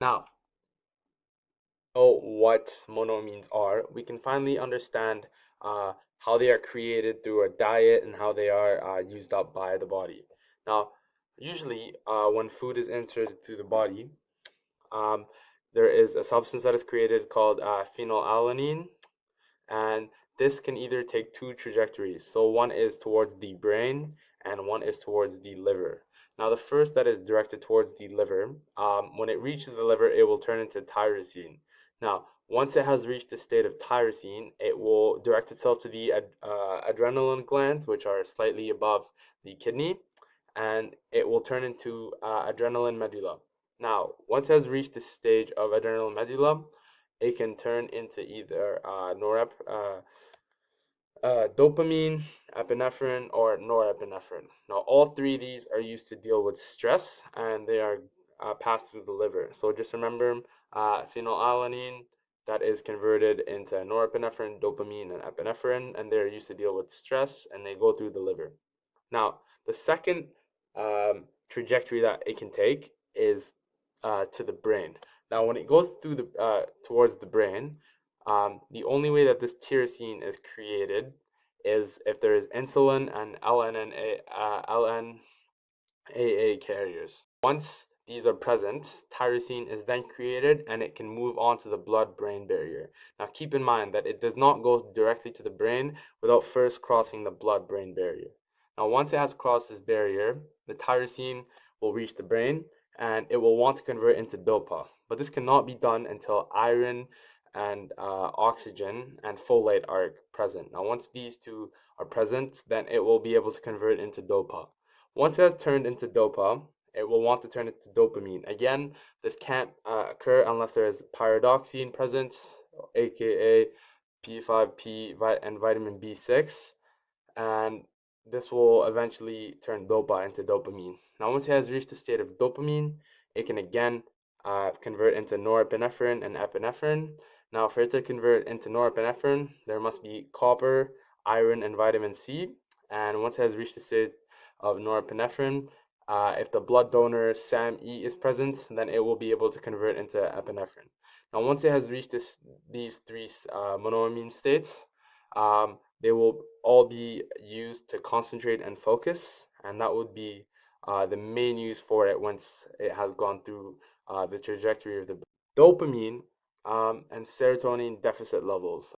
Now, know what monoamines are, we can finally understand how they are created through a diet and how they are used up by the body. Now, usually when food is inserted through the body, um, there is a substance that is created called phenylalanine, and this can either take two trajectories. So one is towards the brain and one is towards the liver. Now the first that is directed towards the liver, when it reaches the liver, it will turn into tyrosine. Now, once it has reached the state of tyrosine, it will direct itself to the adrenaline glands, which are slightly above the kidney, and it will turn into adrenaline medulla. Now, once it has reached the stage of adrenaline medulla, it can turn into either dopamine, epinephrine, or norepinephrine. Now, all three of these are used to deal with stress, and they are passed through the liver. So just remember, phenylalanine that is converted into norepinephrine, dopamine, and epinephrine, and they're used to deal with stress, and they go through the liver. Now, the second trajectory that it can take is to the brain. Now, when it goes through the towards the brain, the only way that this tyrosine is created is if there is insulin and LNAA carriers. Once these are present, tyrosine is then created and it can move on to the blood-brain barrier. Now keep in mind that it does not go directly to the brain without first crossing the blood-brain barrier. Now once it has crossed this barrier, the tyrosine will reach the brain and it will want to convert into dopa. But this cannot be done until iron and oxygen and folate are present. Now once these two are present, then it will be able to convert into dopa. Once it has turned into dopa, it will want to turn it to dopamine. Again, this can't occur unless there is pyridoxine present, aka P5P and vitamin B6, and this will eventually turn dopa into dopamine. Now, once it has reached the state of dopamine, it can again convert into norepinephrine and epinephrine. Now, for it to convert into norepinephrine, there must be copper, iron, and vitamin C. And once it has reached the state of norepinephrine, if the blood donor SAMe is present, then it will be able to convert into epinephrine. Now, once it has reached these three monoamine states, they will all be used to concentrate and focus, and that would be the main use for it once it has gone through the trajectory of the dopamine and serotonin deficit levels.